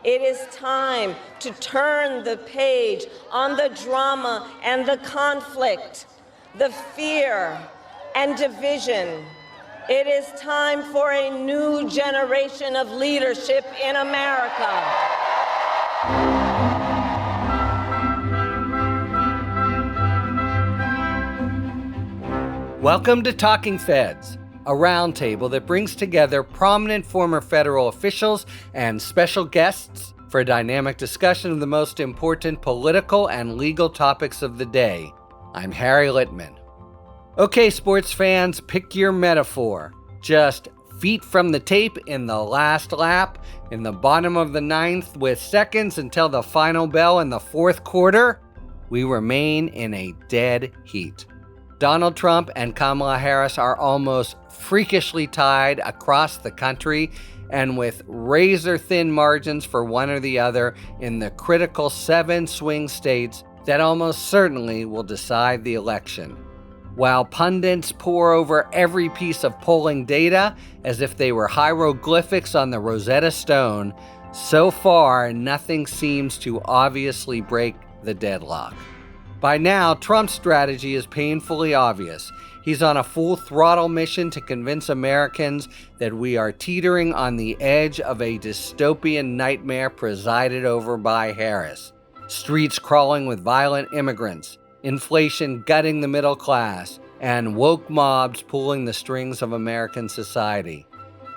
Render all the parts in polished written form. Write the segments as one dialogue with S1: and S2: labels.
S1: It is time to turn the page on the drama and the conflict, the fear and division. It is time for a new generation of leadership in America.
S2: Welcome to Talking Feds, a roundtable that brings together prominent former federal officials and special guests for a dynamic discussion of the most important political and legal topics of the day. I'm Harry Littman. Okay, sports fans, pick your metaphor. Just feet from the tape in the last lap, in the bottom of the ninth with seconds until the final bell in the fourth quarter, we remain in a dead heat. Donald Trump and Kamala Harris are almost freakishly tied across the country, and with razor-thin margins for one or the other in the critical 7 swing states that almost certainly will decide the election. While pundits pore over every piece of polling data as if they were hieroglyphics on the Rosetta Stone, so far nothing seems to obviously break the deadlock. By now, Trump's strategy is painfully obvious. He's on a full-throttle mission to convince Americans that we are teetering on the edge of a dystopian nightmare presided over by Harris. Streets crawling with violent immigrants, inflation gutting the middle class, and woke mobs pulling the strings of American society.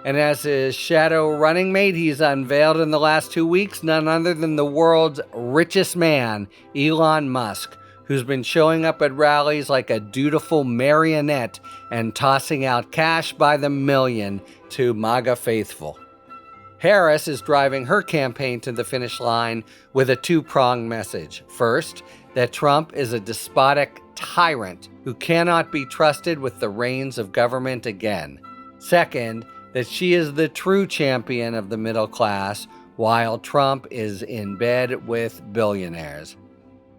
S2: And as his shadow running mate, he's unveiled in the last 2 weeks none other than the world's richest man, Elon Musk, who's been showing up at rallies like a dutiful marionette and tossing out cash by the million to MAGA faithful. Harris is driving her campaign to the finish line with a two-pronged message. First, that Trump is a despotic tyrant who cannot be trusted with the reins of government again. Second, that she is the true champion of the middle class, while Trump is in bed with billionaires.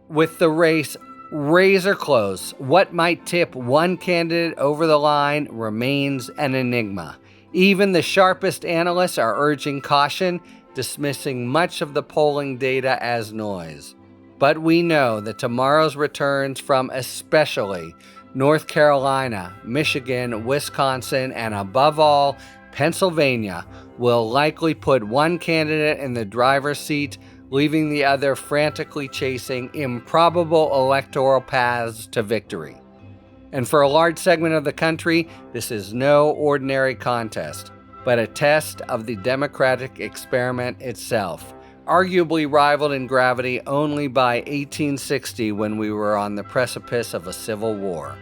S2: With the race razor close, what might tip one candidate over the line remains an enigma. Even the sharpest analysts are urging caution, dismissing much of the polling data as noise. But we know that tomorrow's returns from especially North Carolina, Michigan, Wisconsin, and above all, Pennsylvania will likely put one candidate in the driver's seat, leaving the other frantically chasing improbable electoral paths to victory. And for a large segment of the country, this is no ordinary contest, but a test of the democratic experiment itself, arguably rivaled in gravity only by 1860 when we were on the precipice of a civil war.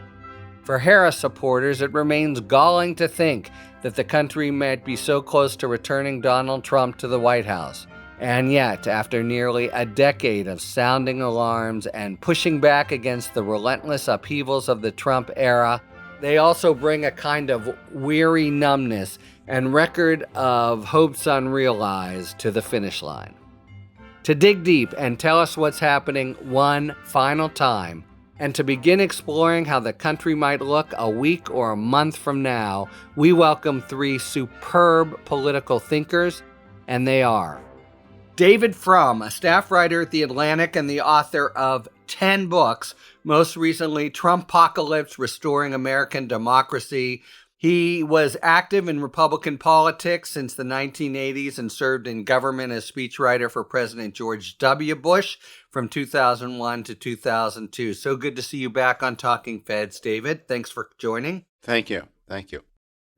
S2: For Harris supporters, it remains galling to think that the country might be so close to returning Donald Trump to the White House. And yet, after nearly a decade of sounding alarms and pushing back against the relentless upheavals of the Trump era, they also bring a kind of weary numbness and record of hopes unrealized to the finish line. To dig deep and tell us what's happening one final time, and to begin exploring how the country might look a week or a month from now, we welcome 3 superb political thinkers, and they are David Frum, a staff writer at The Atlantic and the author of 10 books, most recently Trumpocalypse: Restoring American Democracy. He was active in Republican politics since the 1980s and served in government as speechwriter for President George W. Bush from 2001 to 2002. So good to see you back on Talking Feds, David. Thanks for joining.
S3: Thank you. Thank you.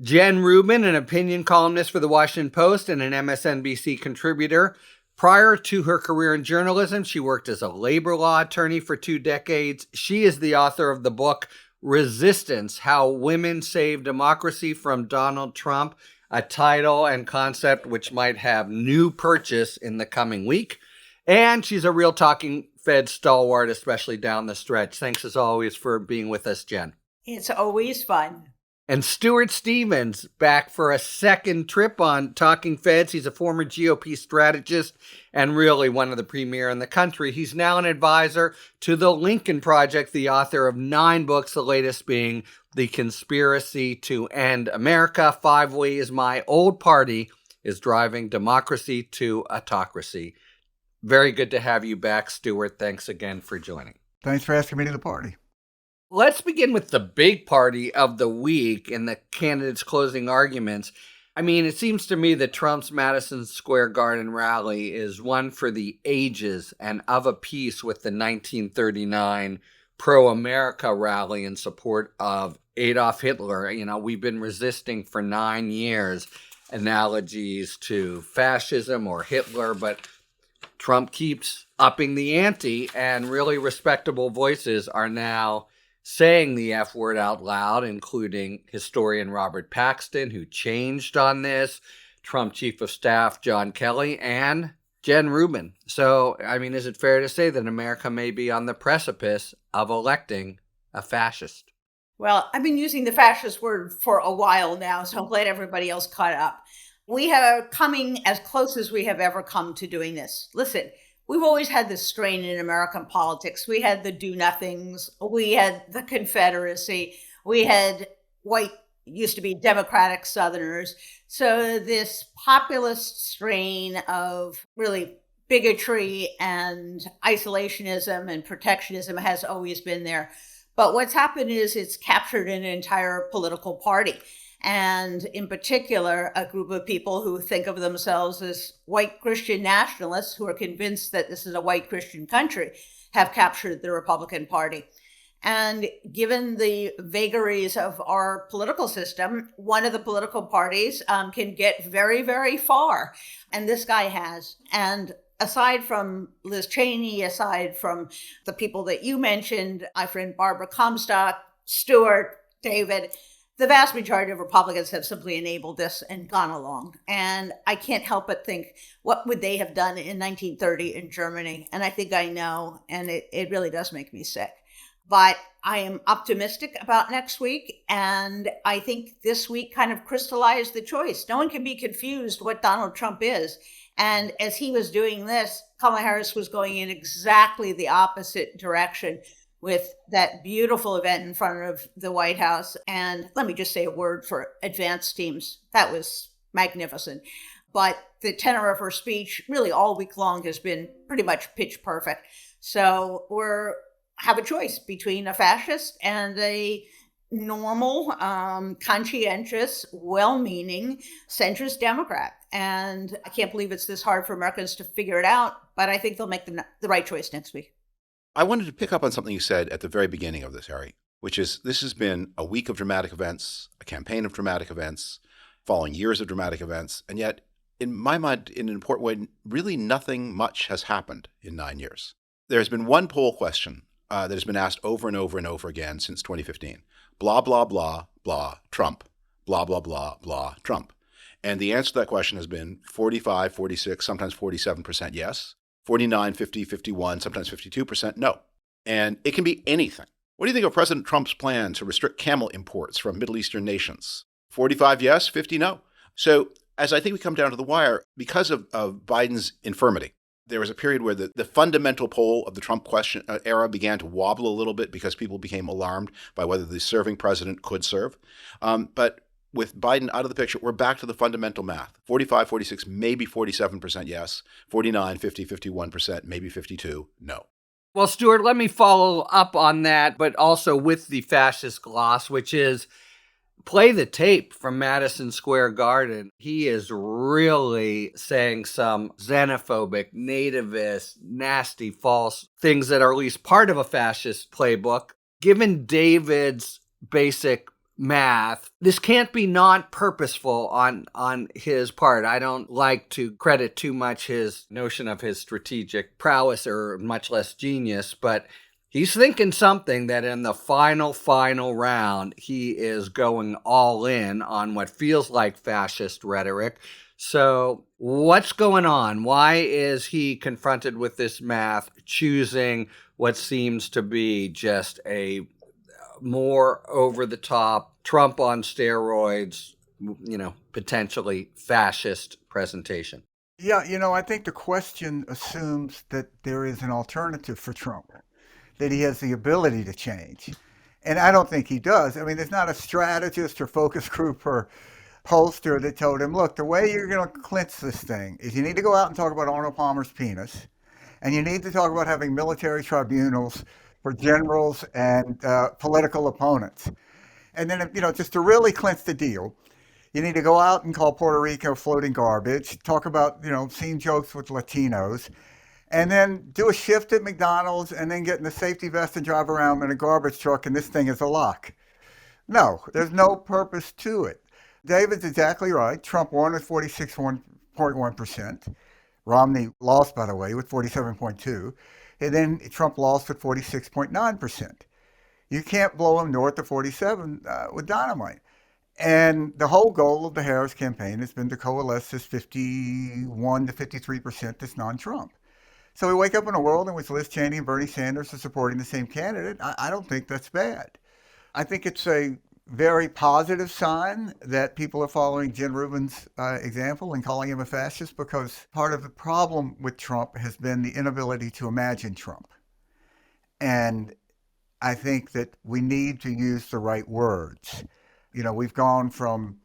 S2: Jen Rubin, an opinion columnist for The Washington Post and an MSNBC contributor. Prior to her career in journalism, she worked as a labor law attorney for 2 decades. She is the author of the book Resistance: How Women Save Democracy from Donald Trump, a title and concept which might have new purchase in the coming week. And she's a real Talking Fed stalwart, especially down the stretch. Thanks as always for being with us, Jen.
S4: It's always fun.
S2: And Stuart Stevens, back for a second trip on Talking Feds. He's a former GOP strategist and really one of the premier in the country. He's now an advisor to the Lincoln Project, the author of 9 books, the latest being The Conspiracy to End America, 5 Ways My Old Party is driving democracy to autocracy. Very good to have you back, Stuart. Thanks again for joining.
S3: Thanks for asking me to the party.
S2: Let's begin with the big party of the week and the candidates' closing arguments. I mean, it seems to me that Trump's Madison Square Garden rally is one for the ages and of a piece with the 1939 pro-America rally in support of Adolf Hitler. You know, we've been resisting for 9 years analogies to fascism or Hitler, but Trump keeps upping the ante, and really respectable voices are now saying the F word out loud, including historian Robert Paxton, who changed on this, Trump Chief of Staff John Kelly, and Jen Rubin. So, I mean, is it fair to say that America may be on the precipice of electing a fascist?
S4: Well, I've been using the fascist word for a while now, so I'm glad everybody else caught up. We are coming as close as we have ever come to doing this. Listen, we've always had this strain in American politics. We had the do-nothings. We had the Confederacy. We had used to be Democratic Southerners. So this populist strain of really bigotry and isolationism and protectionism has always been there. But what's happened is it's captured an entire political party. And in particular, a group of people who think of themselves as white Christian nationalists who are convinced that this is a white Christian country have captured the Republican Party. And given the vagaries of our political system, one of the political parties can get very, very far. And this guy has. And aside from Liz Cheney, aside from the people that you mentioned, my friend Barbara Comstock, Stuart, David, the vast majority of Republicans have simply enabled this and gone along. And I can't help but think, what would they have done in 1930 in Germany? And I think I know, and it really does make me sick. But I am optimistic about next week. And I think this week kind of crystallized the choice. No one can be confused what Donald Trump is. And as he was doing this, Kamala Harris was going in exactly the opposite direction with that beautiful event in front of the White House. And let me just say a word for advance teams. That was magnificent. But the tenor of her speech really all week long has been pretty much pitch perfect. So have a choice between a fascist and a normal, conscientious, well-meaning centrist Democrat. And I can't believe it's this hard for Americans to figure it out, but I think they'll make the right choice next week.
S5: I wanted to pick up on something you said at the very beginning of this, Harry, which is this has been a week of dramatic events, a campaign of dramatic events, following years of dramatic events. And yet, in my mind, in an important way, really nothing much has happened in 9 years. There has been one poll question that has been asked over and over and over again since 2015. Blah, blah, blah, blah, Trump. Blah, blah, blah, blah, Trump. And the answer to that question has been 45, 46, sometimes 47% yes. 49, 50, 51, sometimes 52% no. And it can be anything. What do you think of President Trump's plan to restrict camel imports from Middle Eastern nations? 45 yes, 50 no. So as I think we come down to the wire, because of Biden's infirmity, there was a period where the fundamental poll of the Trump question era began to wobble a little bit because people became alarmed by whether the serving president could serve. But with Biden out of the picture, we're back to the fundamental math. 45, 46, maybe 47% yes. 49, 50, 51%, maybe 52, no.
S2: Well, Stuart, let me follow up on that, but also with the fascist gloss, which is play the tape from Madison Square Garden. He is really saying some xenophobic, nativist, nasty, false things that are at least part of a fascist playbook. Given David's basic math, this can't be not purposeful on his part. I don't like to credit too much his notion of his strategic prowess or much less genius, but he's thinking something that in the final round, he is going all in on what feels like fascist rhetoric. So what's going on? Why is he confronted with this math, choosing what seems to be just a more over-the-top, Trump on steroids, potentially fascist presentation?
S3: Yeah, I think the question assumes that there is an alternative for Trump, that he has the ability to change. And I don't think he does. I mean, there's not a strategist or focus group or pollster that told him, look, the way you're going to clinch this thing is you need to go out and talk about Arnold Palmer's penis, and you need to talk about having military tribunals for generals and political opponents. And then, just to really clinch the deal, you need to go out and call Puerto Rico floating garbage, talk about, scene jokes with Latinos, and then do a shift at McDonald's and then get in the safety vest and drive around in a garbage truck and this thing is a lock. No, there's no purpose to it. David's exactly right. Trump won with 46.1%. Romney lost, by the way, with 47.2%. And then Trump lost with 46.9%. You can't blow him north of 47 with dynamite. And the whole goal of the Harris campaign has been to coalesce this 51 to 53% that's non-Trump. So we wake up in a world in which Liz Cheney and Bernie Sanders are supporting the same candidate. I don't think that's bad. I think it's a very positive sign that people are following Jen Rubin's example and calling him a fascist, because part of the problem with Trump has been the inability to imagine Trump. And I think that we need to use the right words. We've gone from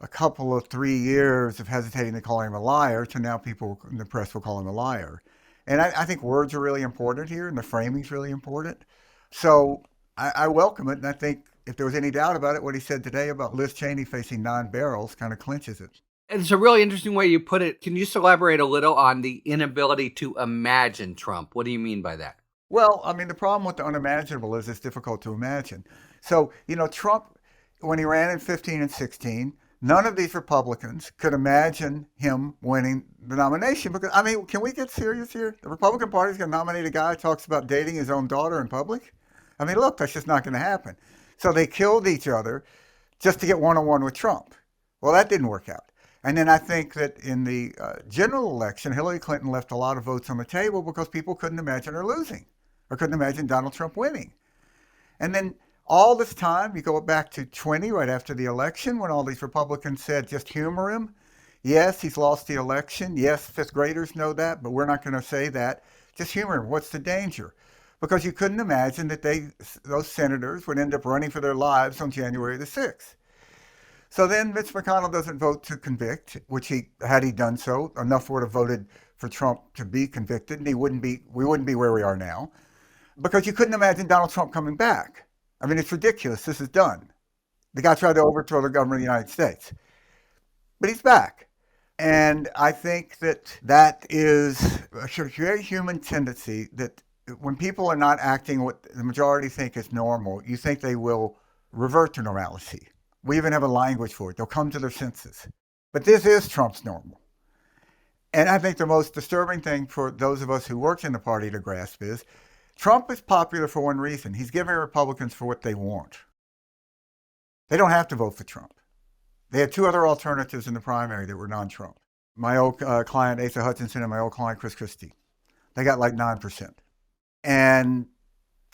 S3: a couple of 3 years of hesitating to call him a liar to now people in the press will call him a liar. And I think words are really important here, and the framing's really important. So I welcome it, and I think if there was any doubt about it, what he said today about Liz Cheney facing 9 barrels kind of clinches it.
S2: It's a really interesting way you put it. Can you just elaborate a little on the inability to imagine Trump? What do you mean by that?
S3: Well, the problem with the unimaginable is it's difficult to imagine. So, Trump, when he ran in 15 and 16, none of these Republicans could imagine him winning the nomination. Because, can we get serious here? The Republican Party is going to nominate a guy who talks about dating his own daughter in public? Look, that's just not going to happen. So they killed each other just to get one-on-one with Trump. Well, that didn't work out. And then I think that in the general election, Hillary Clinton left a lot of votes on the table because people couldn't imagine her losing or couldn't imagine Donald Trump winning. And then all this time, you go back to 20, right after the election, when all these Republicans said, just humor him. Yes, he's lost the election. Yes, fifth graders know that, but we're not going to say that. Just humor him. What's the danger? Because you couldn't imagine that those senators would end up running for their lives on January the 6th. So then Mitch McConnell doesn't vote to convict, which had he done so, enough would have voted for Trump to be convicted, and we wouldn't be where we are now, because you couldn't imagine Donald Trump coming back. It's ridiculous. This is done. The guy tried to overthrow the government of the United States, but he's back. And I think that is a very human tendency that when people are not acting what the majority think is normal, you think they will revert to normalcy. We even have a language for it. They'll come to their senses. But this is Trump's normal. And I think the most disturbing thing for those of us who work in the party to grasp is Trump is popular for one reason. He's giving Republicans for what they want. They don't have to vote for Trump. They had 2 other alternatives in the primary that were non-Trump. My old client, Asa Hutchinson, and my old client, Chris Christie. They got like 9%. And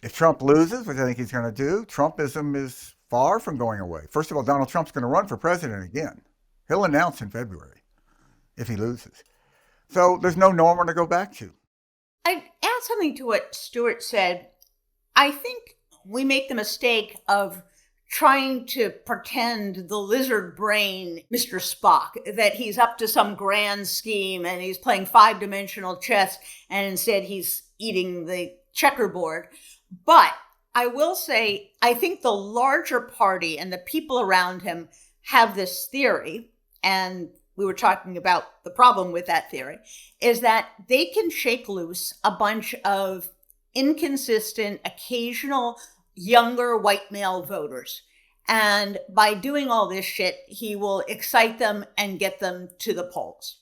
S3: if Trump loses, which I think he's going to do, Trumpism is far from going away. First of all, Donald Trump's going to run for president again. He'll announce in February if he loses. So there's no normal to go back to.
S4: I'd add something to what Stuart said. I think we make the mistake of trying to pretend the lizard brain Mr. Spock, that he's up to some grand scheme and he's playing 5-dimensional chess, and instead he's eating the checkerboard. But I will say, I think the larger party and the people around him have this theory, and we were talking about the problem with that theory, is that they can shake loose a bunch of inconsistent, occasional, younger white male voters. And by doing all this shit, he will excite them and get them to the polls.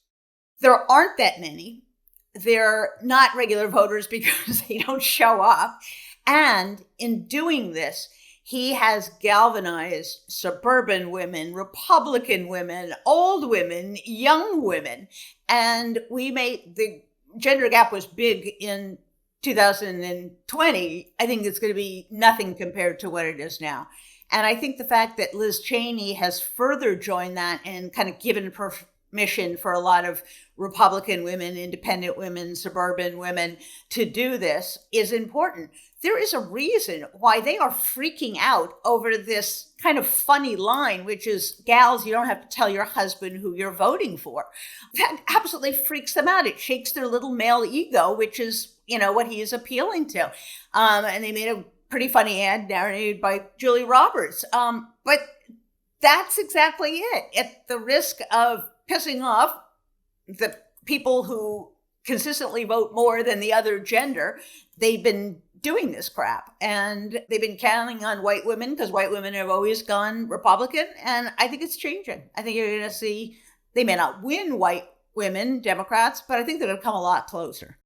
S4: There aren't that many. They're not regular voters because they don't show up. And in doing this, he has galvanized suburban women, Republican women, old women, young women. And the gender gap was big in 2020. I think it's going to be nothing compared to what it is now. And I think the fact that Liz Cheney has further joined that and kind of given mission for a lot of Republican women, independent women, suburban women to do this is important. There is a reason why they are freaking out over this kind of funny line, which is, gals, you don't have to tell your husband who you're voting for. That absolutely freaks them out. It shakes their little male ego, which is, what he is appealing to. And they made a pretty funny ad narrated by Julie Roberts. But that's exactly it. At the risk of pissing off the people who consistently vote more than the other gender, they've been doing this crap. And they've been counting on white women because white women have always gone Republican. And I think it's changing. I think you're going to see, they may not win white women, Democrats, but I think they're going to come a lot closer.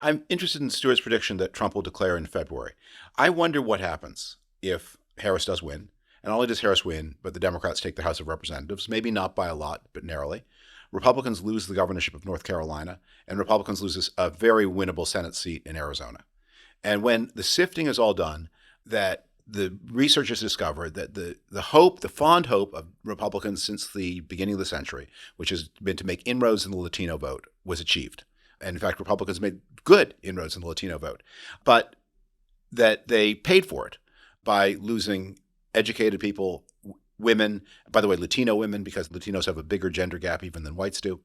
S5: I'm interested in Stuart's prediction that Trump will declare in February. I wonder what happens if Harris does win. And not only does Harris win, but the Democrats take the House of Representatives, maybe not by a lot, but narrowly. Republicans lose the governorship of North Carolina, and Republicans lose a very winnable Senate seat in Arizona. And when the sifting is all done, that the researchers discovered that the fond hope of Republicans since the beginning of the century, which has been to make inroads in the Latino vote, was achieved. And in fact, Republicans made good inroads in the Latino vote, but that they paid for it by losing educated people, women, by the way, Latino women, because Latinos have a bigger gender gap even than whites do,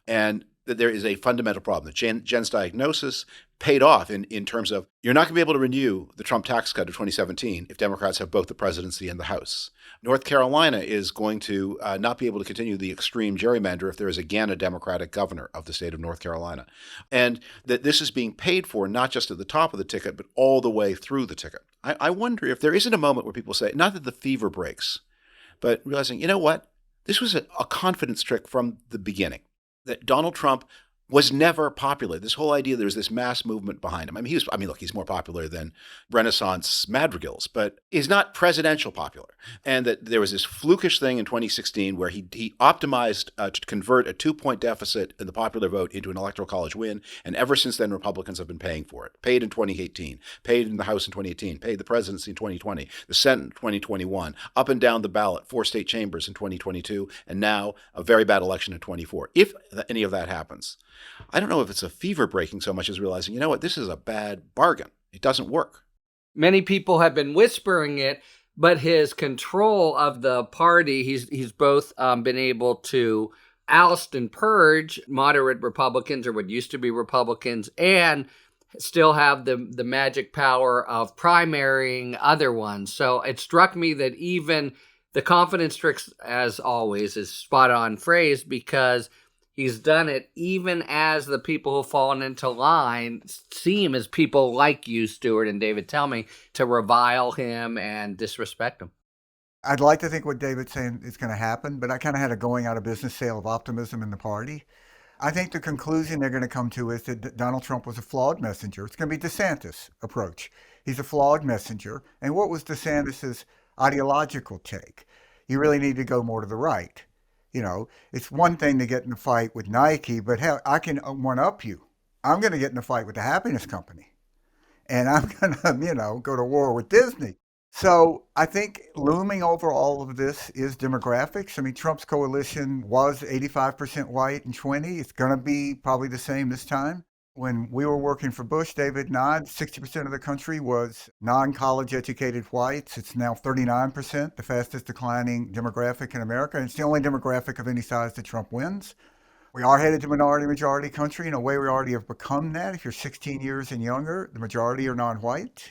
S5: and that there is a fundamental problem. That Jen's diagnosis paid off in terms of you're not going to be able to renew the Trump tax cut of 2017 if Democrats have both the presidency and the House. North Carolina is going to not be able to continue the extreme gerrymander if there is again a Democratic governor of the state of North Carolina. And that this is being paid for not just at the top of the ticket, but all the way through the ticket. I wonder if there isn't a moment where people say, not that the fever breaks, but realizing, you know what? This was a confidence trick from the beginning. That Donald Trump was never popular. This whole idea there was this mass movement behind him. Look, he's more popular than Renaissance madrigals, but he's not presidential popular. And that there was this flukish thing in 2016 where he optimized to convert a 2-point deficit in the popular vote into an electoral college win. And ever since then, Republicans have been paying for it. Paid in 2018, paid in the House in 2018, paid the presidency in 2020, the Senate in 2021, up and down the ballot, 4 state chambers in 2022, and now a very bad election in 24. If any of that happens, I don't know if it's a fever breaking so much as realizing, you know what, this is a bad bargain. It doesn't work.
S2: Many people have been whispering it, but his control of the party, he's both been able to oust and purge moderate Republicans or what used to be Republicans and still have the magic power of primarying other ones. So it struck me that even the confidence tricks, as always, is spot on phrase because he's done it even as the people who've fallen into line seem as people like you, Stuart and David, tell me, to revile him and disrespect him.
S3: I'd like to think what David's saying is going to happen, but I kind of had a going out of business sale of optimism in the party. I think the conclusion they're going to come to is that Donald Trump was a flawed messenger. It's going to be DeSantis' approach. He's a flawed messenger. And what was DeSantis' ideological take? You really need to go more to the right. It's one thing to get in a fight with Nike, but hell, I can one-up you. I'm going to get in a fight with the happiness company. And I'm going to, go to war with Disney. So I think looming over all of this is demographics. Trump's coalition was 85% white and 20. It's going to be probably the same this time. When we were working for Bush, David Nod, 60% of the country was non-college educated whites. It's now 39%, the fastest declining demographic in America. And it's the only demographic of any size that Trump wins. We are headed to minority-majority country. In a way, we already have become that. If you're 16 years and younger, the majority are non-white,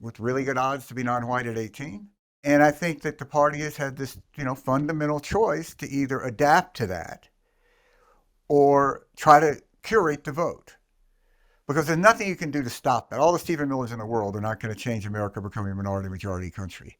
S3: with really good odds to be non-white at 18. And I think that the party has had this, fundamental choice to either adapt to that or try to curate the vote. Because there's nothing you can do to stop that. All the Stephen Millers in the world are not going to change America becoming a minority-majority country.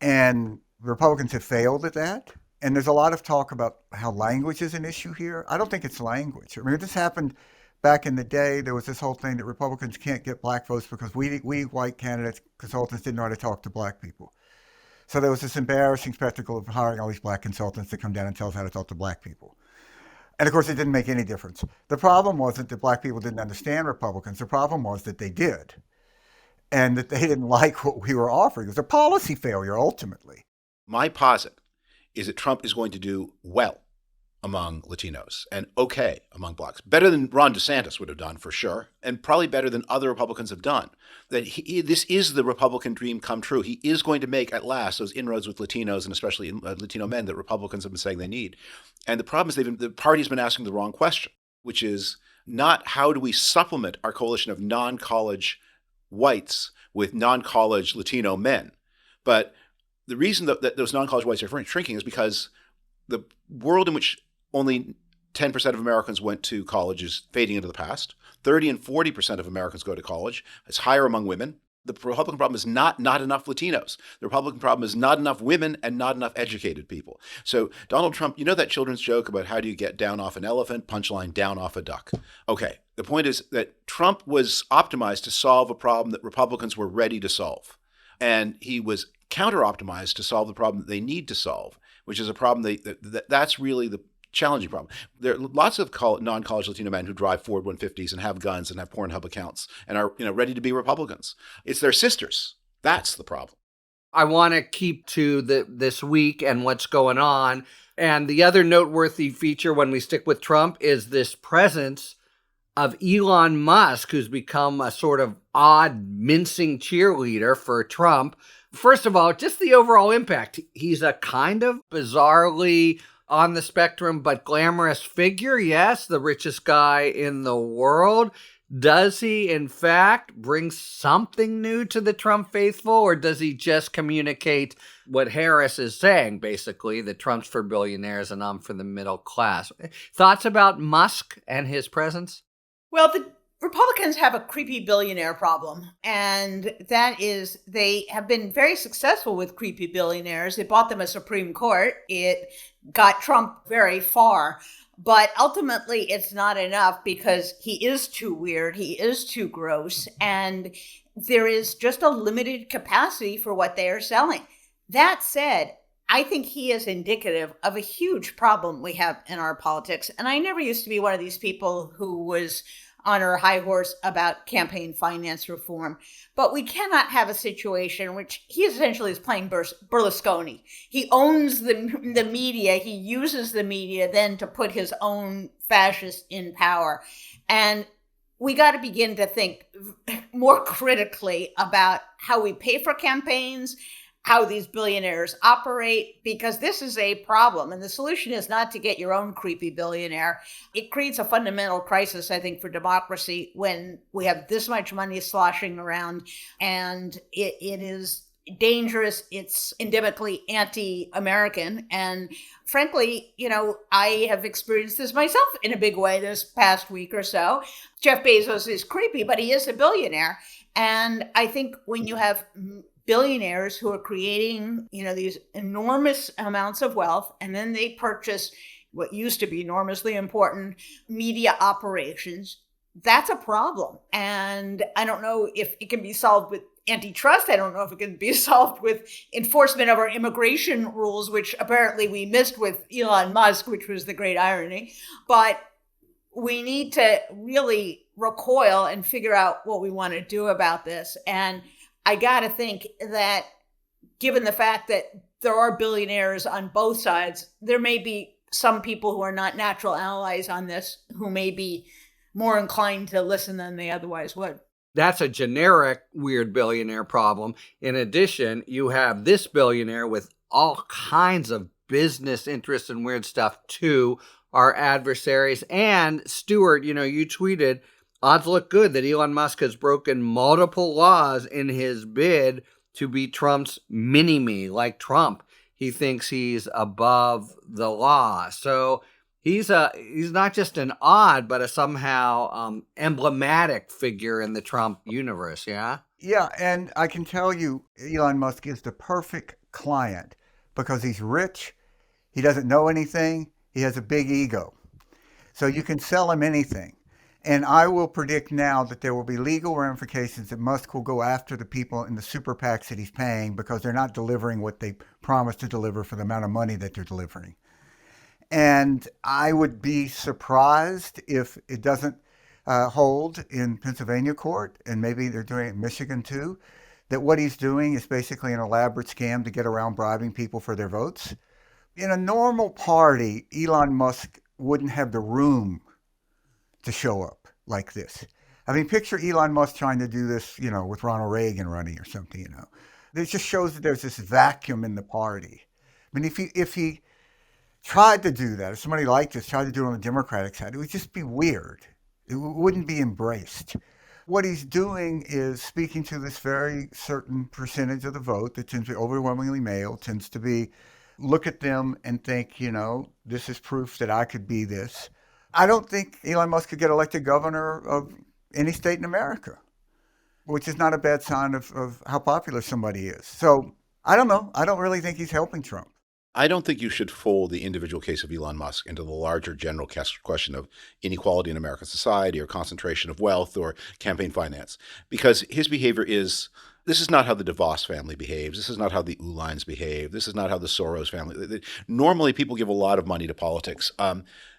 S3: And Republicans have failed at that. And there's a lot of talk about how language is an issue here. I don't think it's language. This happened back in the day. There was this whole thing that Republicans can't get black votes because we white candidates, consultants didn't know how to talk to black people. So there was this embarrassing spectacle of hiring all these black consultants to come down and tell us how to talk to black people. And of course, it didn't make any difference. The problem wasn't that black people didn't understand Republicans. The problem was that they did. And that they didn't like what we were offering. It was a policy failure, ultimately.
S5: My posit is that Trump is going to do well among Latinos and okay among blacks. Better than Ron DeSantis would have done, for sure, and probably better than other Republicans have done. That this is the Republican dream come true. He is going to make, at last, those inroads with Latinos and especially Latino men that Republicans have been saying they need. And the problem is the party's been asking the wrong question, which is not how do we supplement our coalition of non-college whites with non-college Latino men, but the reason that those non-college whites are shrinking is because the world in which only 10% of Americans went to college is fading into the past. 30 and 40% of Americans go to college. It's higher among women. The Republican problem is not enough Latinos. The Republican problem is not enough women and not enough educated people. So Donald Trump, you know that children's joke about how do you get down off an elephant? Punchline, down off a duck. Okay, the point is that Trump was optimized to solve a problem that Republicans were ready to solve. And he was counter-optimized to solve the problem that they need to solve, which is a problem that's really the challenging problem. There are lots of non-college Latino men who drive Ford 150s and have guns and have Pornhub accounts and are ready to be Republicans. It's their sisters. That's the problem.
S2: I want to keep to this week and what's going on. And the other noteworthy feature when we stick with Trump is this presence of Elon Musk, who's become a sort of odd mincing cheerleader for Trump. First of all, just the overall impact. He's a kind of bizarrely on the spectrum, but glamorous figure. Yes, the richest guy in the world. Does he, in fact, bring something new to the Trump faithful, or does he just communicate what Harris is saying, basically, that Trump's for billionaires and I'm for the middle class? Thoughts about Musk and his presence?
S4: Well, the Republicans have a creepy billionaire problem, and that is they have been very successful with creepy billionaires. It bought them a Supreme Court. It got Trump very far, but ultimately it's not enough because he is too weird. He is too gross, and there is just a limited capacity for what they are selling. That said, I think he is indicative of a huge problem we have in our politics. And I never used to be one of these people who was on her high horse about campaign finance reform. But we cannot have a situation in which he essentially is playing Berlusconi. He owns the media. He uses the media then to put his own fascists in power. And we got to begin to think more critically about how we pay for campaigns, how these billionaires operate, because this is a problem. And the solution is not to get your own creepy billionaire. It creates a fundamental crisis, I think, for democracy when we have this much money sloshing around, and it is dangerous. It's endemically anti-American. And frankly, I have experienced this myself in a big way this past week or so. Jeff Bezos is creepy, but he is a billionaire. And I think when you have billionaires who are creating, these enormous amounts of wealth, and then they purchase what used to be enormously important media operations, that's a problem. And I don't know if it can be solved with antitrust. I don't know if it can be solved with enforcement of our immigration rules, which apparently we missed with Elon Musk, which was the great irony. But we need to really recoil and figure out what we want to do about this. And I got to think that given the fact that there are billionaires on both sides, there may be some people who are not natural allies on this who may be more inclined to listen than they otherwise would.
S2: That's a generic weird billionaire problem. In addition, you have this billionaire with all kinds of business interests and weird stuff to our adversaries. And Stuart, you tweeted, odds look good that Elon Musk has broken multiple laws in his bid to be Trump's mini-me. Like Trump, he thinks he's above the law. So he's not just an odd, but a somehow emblematic figure in the Trump universe, yeah?
S3: Yeah, and I can tell you Elon Musk is the perfect client because he's rich, he doesn't know anything, he has a big ego. So you can sell him anything. And I will predict now that there will be legal ramifications that Musk will go after the people in the super PACs that he's paying because they're not delivering what they promised to deliver for the amount of money that they're delivering. And I would be surprised if it doesn't hold in Pennsylvania court, and maybe they're doing it in Michigan too, that what he's doing is basically an elaborate scam to get around bribing people for their votes. In a normal party, Elon Musk wouldn't have the room to show up like this. I mean, picture Elon Musk trying to do this, with Ronald Reagan running or something. It just shows that there's this vacuum in the party. I mean, if he tried to do that, if somebody like this tried to do it on the Democratic side, it would just be weird. It wouldn't be embraced. What he's doing is speaking to this very certain percentage of the vote that tends to be overwhelmingly male, tends to be look at them and think, this is proof that I could be this. I don't think Elon Musk could get elected governor of any state in America, which is not a bad sign of how popular somebody is. So I don't know. I don't really think he's helping Trump.
S5: I don't think you should fold the individual case of Elon Musk into the larger general question of inequality in American society or concentration of wealth or campaign finance, because his behavior this is not how the DeVos family behaves. This is not how the Ulines behave. This is not how the Soros family. Normally, people give a lot of money to politics.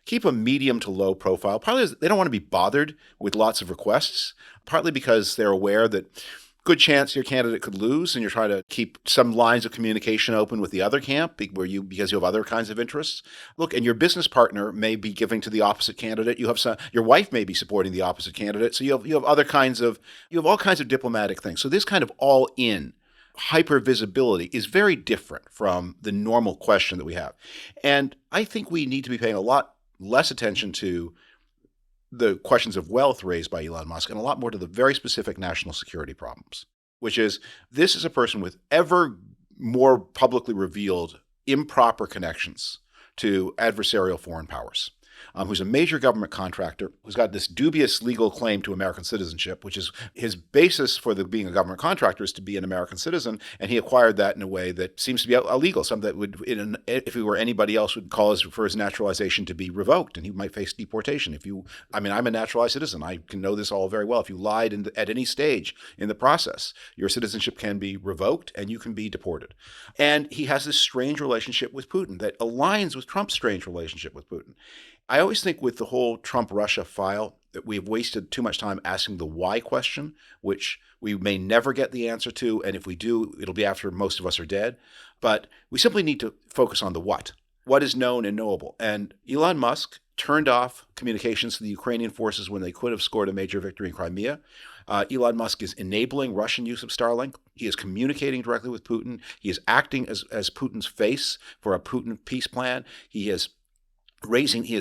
S5: Keep a medium to low profile. Partly they don't want to be bothered with lots of requests, partly because they're aware that good chance your candidate could lose, and you're trying to keep some lines of communication open with the other camp because you have other kinds of interests. Look, and your business partner may be giving to the opposite candidate. Your wife may be supporting the opposite candidate. So you have all kinds of diplomatic things. So this kind of all-in hyper visibility is very different from the normal question that we have. And I think we need to be paying a lot less attention to the questions of wealth raised by Elon Musk and a lot more to the very specific national security problems, which is this is a person with ever more publicly revealed improper connections to adversarial foreign powers, who's a major government contractor, who's got this dubious legal claim to American citizenship, which is his basis for being a government contractor is to be an American citizen, and he acquired that in a way that seems to be illegal, something that would, if he were anybody else, would cause for his naturalization to be revoked, and he might face deportation. I'm a naturalized citizen. I can know this all very well. If you lied at any stage in the process, your citizenship can be revoked, and you can be deported. And he has this strange relationship with Putin that aligns with Trump's strange relationship with Putin. I always think with the whole Trump-Russia file that we've wasted too much time asking the why question, which we may never get the answer to, and if we do, it'll be after most of us are dead. But we simply need to focus on the what. What is known and knowable? And Elon Musk turned off communications to the Ukrainian forces when they could have scored a major victory in Crimea. Elon Musk is enabling Russian use of Starlink. He is communicating directly with Putin. He is acting as Putin's face for a Putin peace plan. He is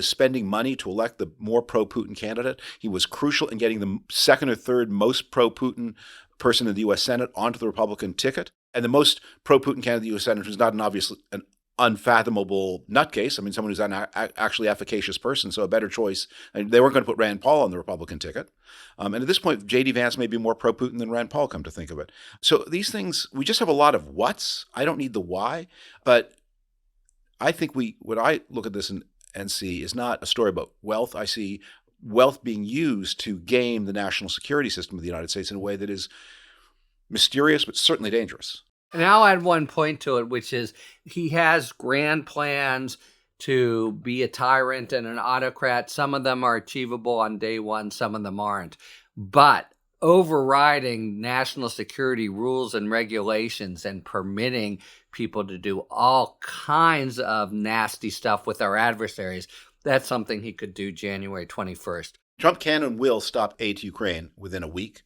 S5: spending money to elect the more pro-Putin candidate. He was crucial in getting the second or third most pro-Putin person in the U.S. Senate onto the Republican ticket. And the most pro-Putin candidate in the U.S. Senate who's not an unfathomable nutcase. I mean, someone who's an actually efficacious person, so a better choice. And they weren't going to put Rand Paul on the Republican ticket. And at this point, J.D. Vance may be more pro-Putin than Rand Paul, come to think of it. So these things, we just have a lot of whats. I don't need the why. But I think what I look at this and see is not a story about wealth. I see wealth being used to game the national security system of the United States in a way that is mysterious, but certainly dangerous.
S2: And I'll add one point to it, which is he has grand plans to be a tyrant and an autocrat. Some of them are achievable on day one, some of them aren't. But overriding national security rules and regulations and permitting people to do all kinds of nasty stuff with our adversaries, that's something he could do January 21st.
S5: Trump can and will stop aid to Ukraine within a week.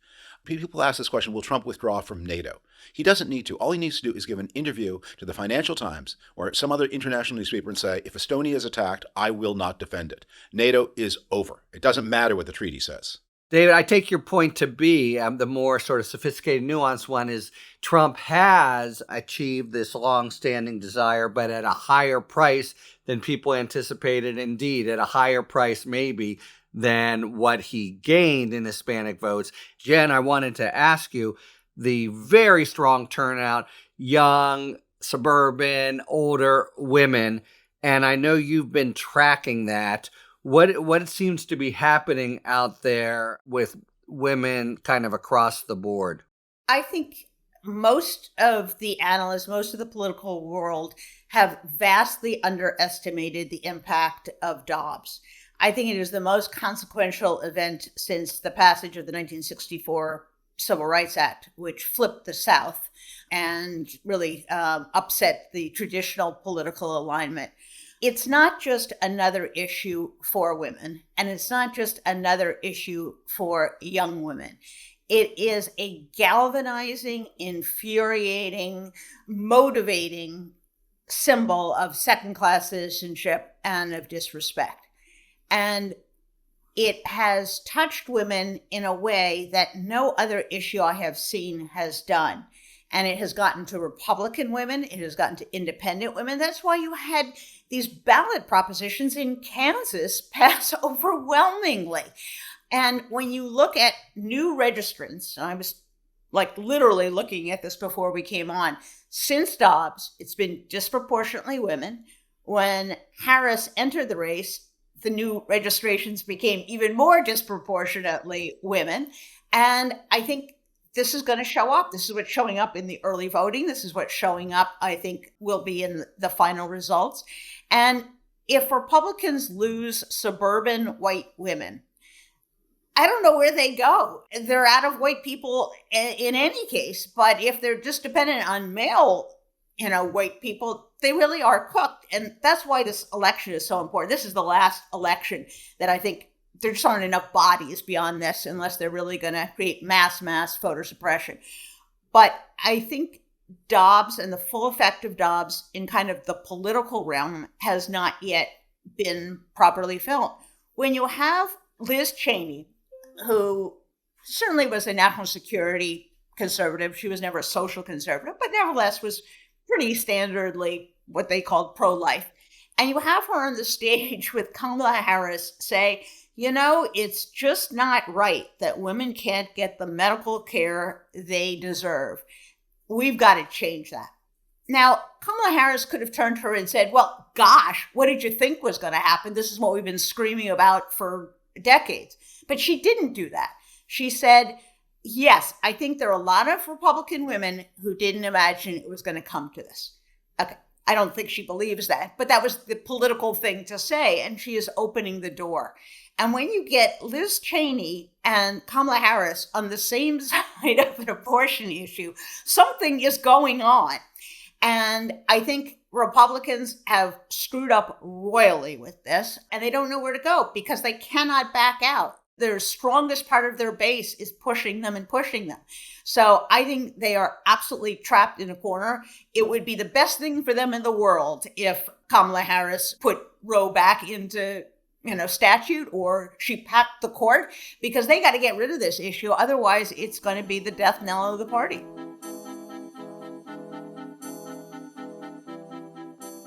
S5: People ask this question, will Trump withdraw from NATO? He doesn't need to. All he needs to do is give an interview to the Financial Times or some other international newspaper and say, if Estonia is attacked, I will not defend it. NATO is over. It doesn't matter what the treaty says.
S2: David, I take your point to be the more sort of sophisticated, nuanced one is Trump has achieved this long-standing desire, but at a higher price than people anticipated. Indeed, at a higher price maybe than what he gained in Hispanic votes. Jen, I wanted to ask you, the very strong turnout, young, suburban, older women, and I know you've been tracking that. What seems to be happening out there with women kind of across the board?
S4: I think most of the analysts, most of the political world have vastly underestimated the impact of Dobbs. I think it is the most consequential event since the passage of the 1964 Civil Rights Act, which flipped the South and really upset the traditional political alignment. It's not just another issue for women, and it's not just another issue for young women. It is a galvanizing, infuriating, motivating symbol of second-class citizenship and of disrespect. And it has touched women in a way that no other issue I have seen has done. And it has gotten to Republican women. It has gotten to independent women. That's why you had these ballot propositions in Kansas pass overwhelmingly. And when you look at new registrants, I was like literally looking at this before we came on, since Dobbs, it's been disproportionately women. When Harris entered the race, the new registrations became even more disproportionately women. And I think this is going to show up. This is what's showing up in the early voting. This is what's showing up, I think, will be in the final results. And if Republicans lose suburban white women, I don't know where they go. They're out of white people in any case. But if they're just dependent on male, white people, they really are cooked. And that's why this election is so important. This is the last election that I think there just aren't enough bodies beyond this unless they're really going to create mass voter suppression. But I think Dobbs and the full effect of Dobbs in kind of the political realm has not yet been properly felt. When you have Liz Cheney, who certainly was a national security conservative, she was never a social conservative, but nevertheless was pretty standardly what they called pro-life. And you have her on the stage with Kamala Harris say, it's just not right that women can't get the medical care they deserve. We've got to change that. Now, Kamala Harris could have turned to her and said, well, gosh, what did you think was going to happen? This is what we've been screaming about for decades. But she didn't do that. She said, yes, I think there are a lot of Republican women who didn't imagine it was going to come to this. Okay, I don't think she believes that, but that was the political thing to say, and she is opening the door. And when you get Liz Cheney and Kamala Harris on the same side of an abortion issue, something is going on. And I think Republicans have screwed up royally with this, and they don't know where to go because they cannot back out. Their strongest part of their base is pushing them. So I think they are absolutely trapped in a corner. It would be the best thing for them in the world if Kamala Harris put Roe back into statute, or she packed the court, because they got to get rid of this issue. Otherwise, it's going to be the death knell of the party.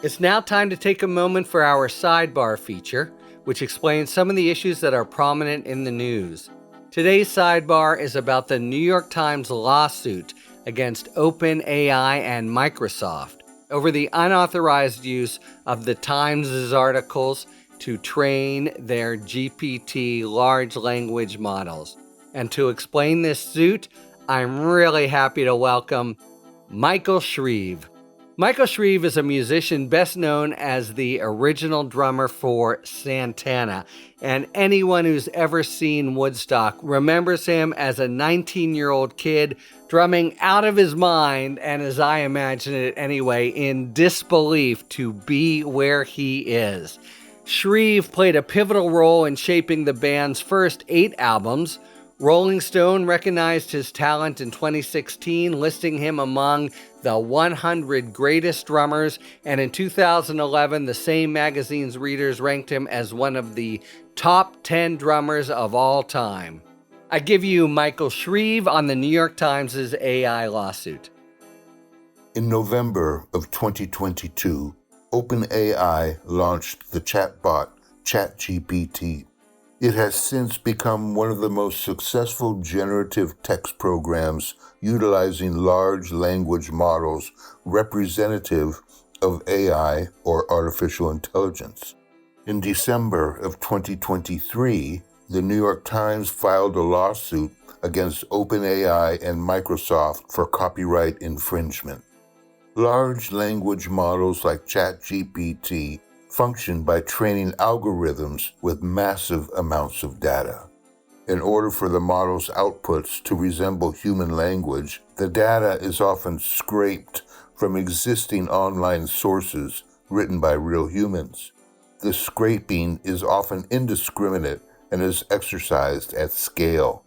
S2: It's now time to take a moment for our sidebar feature, which explains some of the issues that are prominent in the news. Today's sidebar is about the New York Times lawsuit against OpenAI and Microsoft over the unauthorized use of the Times' articles to train their GPT large language models. And to explain this suit, I'm really happy to welcome Michael Shreve. Michael Shreve is a musician best known as the original drummer for Santana, and anyone who's ever seen Woodstock remembers him as a 19-year-old kid drumming out of his mind, and as I imagine it anyway, in disbelief to be where he is. Shreve played a pivotal role in shaping the band's first 8 albums. Rolling Stone recognized his talent in 2016, listing him among the 100 greatest drummers, and in 2011, the same magazine's readers ranked him as one of the top 10 drummers of all time. I give you Michael Shreve on the New York Times' AI lawsuit.
S6: In November of 2022, OpenAI launched the chatbot ChatGPT. It has since become one of the most successful generative text programs utilizing large language models representative of AI or artificial intelligence. In December of 2023, the New York Times filed a lawsuit against OpenAI and Microsoft for copyright infringement. Large language models like ChatGPT function by training algorithms with massive amounts of data. In order for the model's outputs to resemble human language, the data is often scraped from existing online sources written by real humans. The scraping is often indiscriminate and is exercised at scale.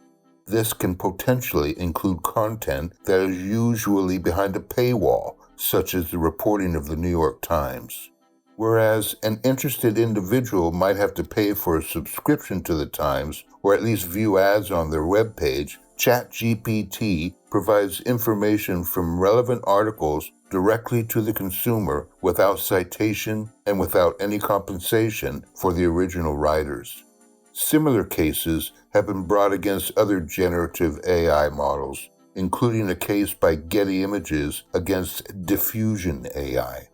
S6: This can potentially include content that is usually behind a paywall, such as the reporting of the New York Times. Whereas an interested individual might have to pay for a subscription to the Times, or at least view ads on their webpage, ChatGPT provides information from relevant articles directly to the consumer without citation and without any compensation for the original writers. Similar cases have been brought against other generative AI models, including a case by Getty Images against Diffusion AI.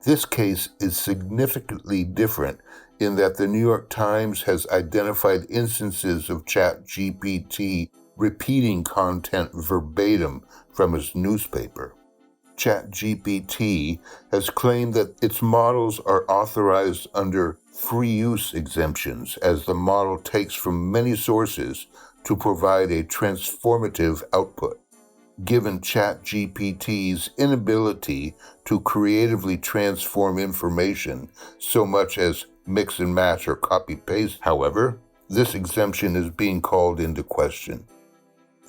S6: This case is significantly different in that the New York Times has identified instances of ChatGPT repeating content verbatim from its newspaper. ChatGPT has claimed that its models are authorized under free use exemptions as the model takes from many sources to provide a transformative output. Given ChatGPT's inability to creatively transform information so much as mix and match or copy-paste, however, this exemption is being called into question.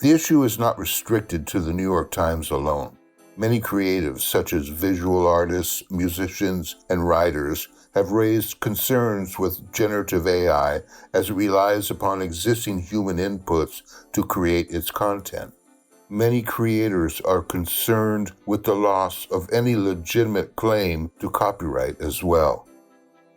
S6: The issue is not restricted to the New York Times alone. Many creatives, such as visual artists, musicians, and writers, have raised concerns with generative AI as it relies upon existing human inputs to create its content. Many creators are concerned with the loss of any legitimate claim to copyright as well.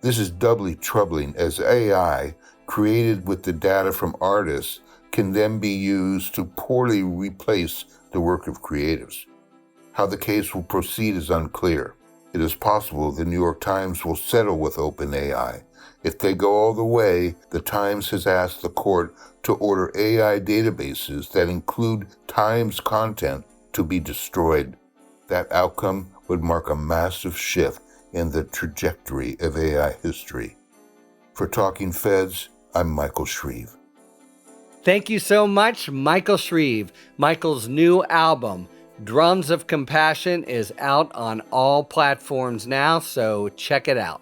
S6: This is doubly troubling as AI, created with the data from artists, can then be used to poorly replace the work of creatives. How the case will proceed is unclear. It is possible the New York Times will settle with OpenAI. If they go all the way, the Times has asked the court to order AI databases that include Times content to be destroyed. That outcome would mark a massive shift in the trajectory of AI history. For Talking Feds, I'm Michael Shreve.
S2: Thank you so much, Michael Shreve. Michael's new album, Drums of Compassion, is out on all platforms now, so check it out.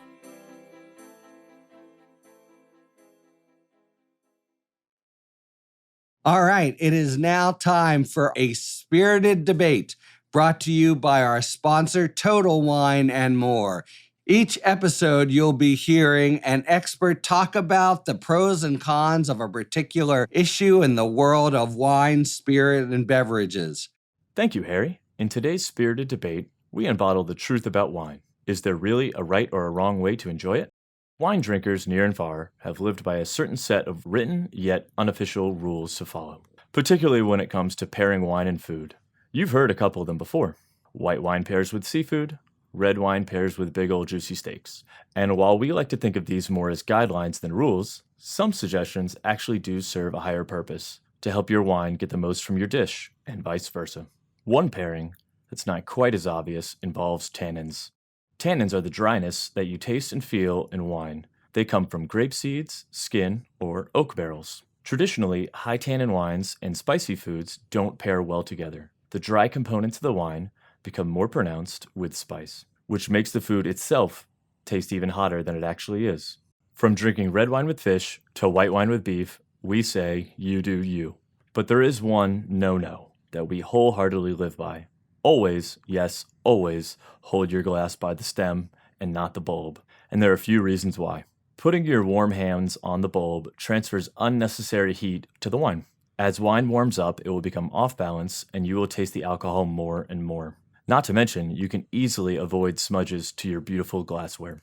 S2: All right, it is now time for a spirited debate brought to you by our sponsor, Total Wine and More. Each episode, you'll be hearing an expert talk about the pros and cons of a particular issue in the world of wine, spirit, and beverages.
S7: Thank you, Harry. In today's spirited debate, we unbottle the truth about wine. Is there really a right or a wrong way to enjoy it? Wine drinkers near and far have lived by a certain set of written yet unofficial rules to follow, particularly when it comes to pairing wine and food. You've heard a couple of them before. White wine pairs with seafood, red wine pairs with big old juicy steaks. And while we like to think of these more as guidelines than rules, some suggestions actually do serve a higher purpose to help your wine get the most from your dish, and vice versa. One pairing that's not quite as obvious involves tannins. Tannins are the dryness that you taste and feel in wine. They come from grape seeds, skin, or oak barrels. Traditionally, high tannin wines and spicy foods don't pair well together. The dry components of the wine become more pronounced with spice, which makes the food itself taste even hotter than it actually is. From drinking red wine with fish to white wine with beef, we say you do you. But there is one no-no that we wholeheartedly live by. Always, yes, always, hold your glass by the stem and not the bulb. And there are a few reasons why. Putting your warm hands on the bulb transfers unnecessary heat to the wine. As wine warms up, it will become off balance and you will taste the alcohol more and more. Not to mention, you can easily avoid smudges to your beautiful glassware.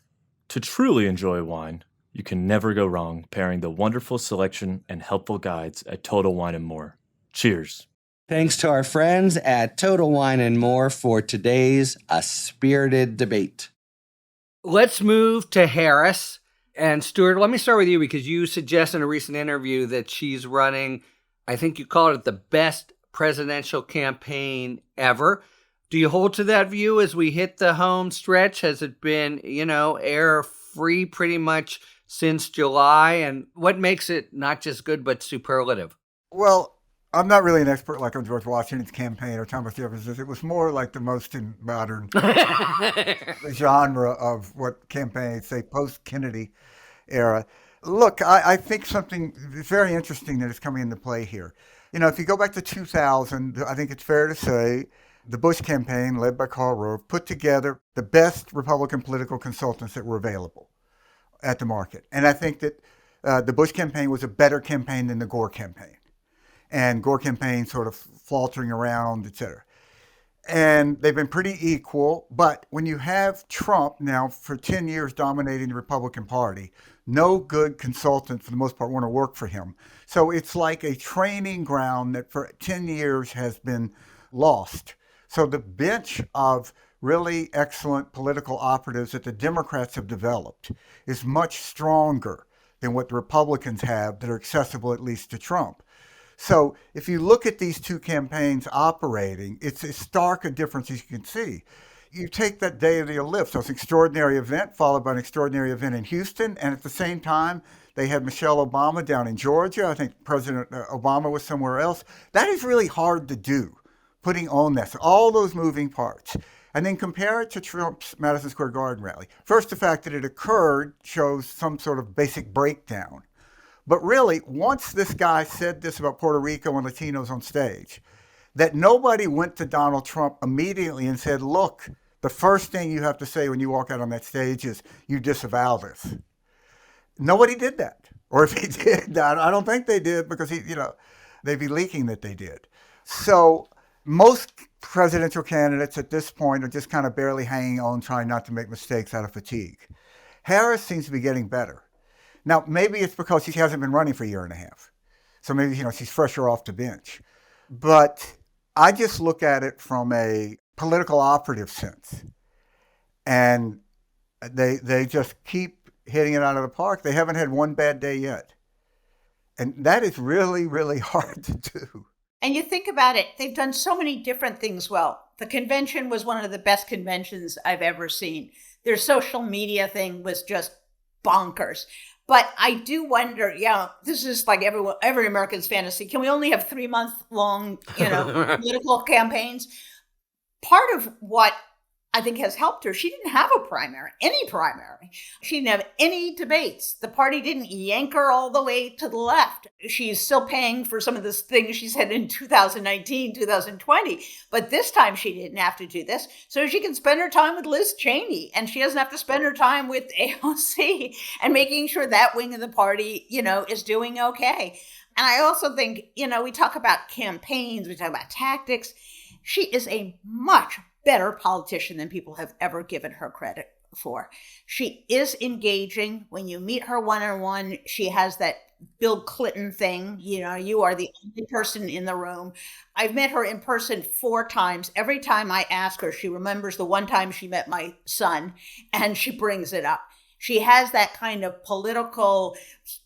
S7: To truly enjoy wine, you can never go wrong pairing the wonderful selection and helpful guides at Total Wine and More. Cheers.
S2: Thanks to our friends at Total Wine and More for today's A Spirited Debate. Let's move to Harris. And Stuart, let me start with you because you suggested in a recent interview that she's running, I think you called it the best presidential campaign ever. Do you hold to that view as we hit the home stretch? Has it been, error-free pretty much since July, and what makes it not just good but superlative?
S3: Well, I'm not really an expert like on George Washington's campaign or Thomas Jefferson's. It was more like the most in modern genre of what campaigns, say, post-Kennedy era. Look, I think something very interesting that is coming into play here. If you go back to 2000, I think it's fair to say the Bush campaign, led by Karl Rove, put together the best Republican political consultants that were available at the market. And I think that the Bush campaign was a better campaign than the Gore campaign. And Gore campaign sort of faltering around, et cetera. And they've been pretty equal. But when you have Trump now for 10 years dominating the Republican Party, no good consultant, for the most part, want to work for him. So it's like a training ground that for 10 years has been lost. So the bench of really excellent political operatives that the Democrats have developed is much stronger than what the Republicans have that are accessible at least to Trump. So if you look at these two campaigns operating, it's as stark a difference as you can see. You take that day of the ellipse, so it's an extraordinary event followed by an extraordinary event in Houston, and at the same time, they had Michelle Obama down in Georgia. I think President Obama was somewhere else. That is really hard to do, putting on this, all those moving parts. And then compare it to Trump's Madison Square Garden rally. First, the fact that it occurred shows some sort of basic breakdown. But really, once this guy said this about Puerto Rico and Latinos on stage, that nobody went to Donald Trump immediately and said, look, the first thing you have to say when you walk out on that stage is you disavow this. Nobody did that. Or if he did, I don't think they did because they'd be leaking that they did. So most presidential candidates at this point are just kind of barely hanging on, trying not to make mistakes out of fatigue. Harris seems to be getting better. Now, maybe it's because she hasn't been running for a year and a half. So maybe, she's fresher off the bench. But I just look at it from a political operative sense. And they just keep hitting it out of the park. They haven't had one bad day yet. And that is really, really hard to do.
S4: And you think about it, they've done so many different things well. The convention was one of the best conventions I've ever seen. Their social media thing was just bonkers. But I do wonder, this is like every American's fantasy. Can we only have 3-month-long, political campaigns? Part of what I think has helped her, she didn't have any primary. She didn't have any debates. The party didn't yank her all the way to the left. She's still paying for some of the things she said in 2019, 2020. But this time she didn't have to do this. So she can spend her time with Liz Cheney, and she doesn't have to spend her time with AOC and making sure that wing of the party, is doing okay. And I also think, we talk about campaigns, we talk about tactics. She is a much better politician than people have ever given her credit for. She is engaging. When you meet her one-on-one, she has that Bill Clinton thing. You are the only person in the room. I've met her in person 4 times. Every time I ask her, she remembers the one time she met my son, and she brings it up. She has that kind of political,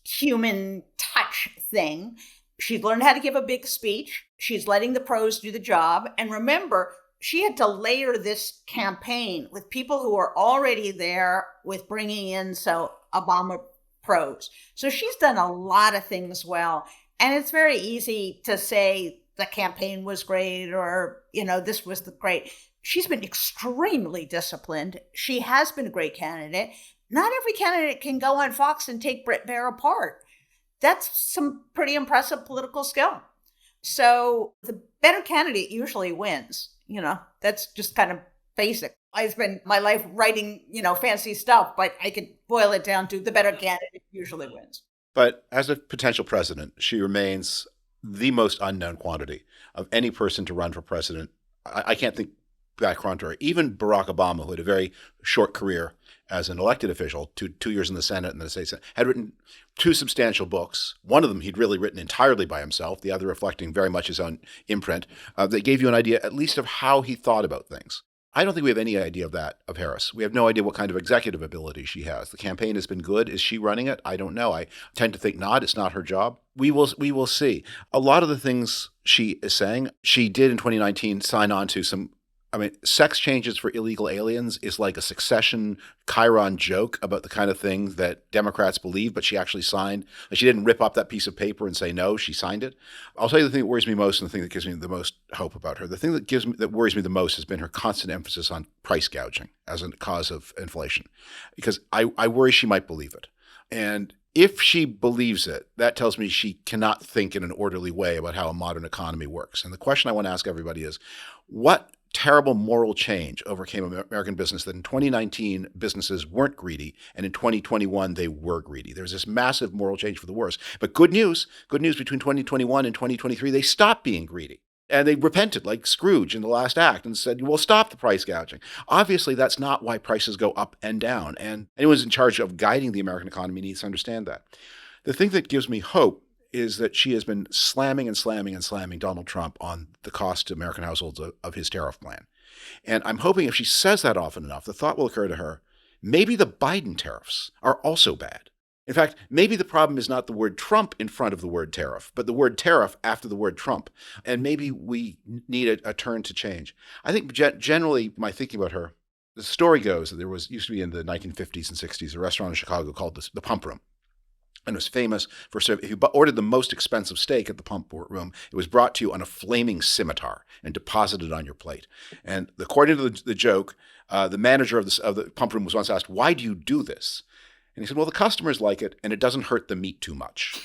S4: human touch thing. She's learned how to give a big speech. She's letting the pros do the job. And remember, she had to layer this campaign with people who are already there with bringing in Obama pros. So she's done a lot of things well. And it's very easy to say the campaign was great or, this was great. She's been extremely disciplined. She has been a great candidate. Not every candidate can go on Fox and take Bret Baier apart. That's some pretty impressive political skill. So the better candidate usually wins. That's just kind of basic. I spend my life writing, fancy stuff, but I could boil it down to the better candidate usually wins.
S5: But as a potential president, she remains the most unknown quantity of any person to run for president. I can't think back contrary. Even Barack Obama, who had a very short career as an elected official, 2 years in the Senate and the State Senate, had written 2 substantial books. One of them he'd really written entirely by himself, the other reflecting very much his own imprint, that gave you an idea at least of how he thought about things. I don't think we have any idea of that of Harris. We have no idea what kind of executive ability she has. The campaign has been good. Is she running it? I don't know. I tend to think not. It's not her job. We will see. A lot of the things she is saying, she did in 2019 sign on to some I mean, sex changes for illegal aliens is like a Succession Chiron joke about the kind of thing that Democrats believe, but she actually signed. Like, she didn't rip up that piece of paper and say no, she signed it. I'll tell you the thing that worries me most and the thing that gives me the most hope about her. The thing that worries me the most has been her constant emphasis on price gouging as a cause of inflation, because I worry she might believe it. And if she believes it, that tells me she cannot think in an orderly way about how a modern economy works. And the question I want to ask everybody is, what terrible moral change overcame American business that in 2019 businesses weren't greedy and in 2021 they were greedy? There's this massive moral change for the worse. But good news between 2021 and 2023, they stopped being greedy. And they repented like Scrooge in the last act and said, we'll stop the price gouging. Obviously, that's not why prices go up and down. And anyone who's in charge of guiding the American economy needs to understand that. The thing that gives me hope is that she has been slamming Donald Trump on the cost to American households of his tariff plan. And I'm hoping if she says that often enough, the thought will occur to her, maybe the Biden tariffs are also bad. In fact, maybe the problem is not the word Trump in front of the word tariff, but the word tariff after the word Trump. And maybe we need a turn to change. I think generally my thinking about her, the story goes that there used to be in the 1950s and 60s a restaurant in Chicago called the Pump Room. And it was famous for if you ordered the most expensive steak at the Pump Room, it was brought to you on a flaming scimitar and deposited on your plate. And according to the joke, the manager of the Pump Room was once asked, "Why do you do this?" And he said, "Well, the customers like it, and it doesn't hurt the meat too much."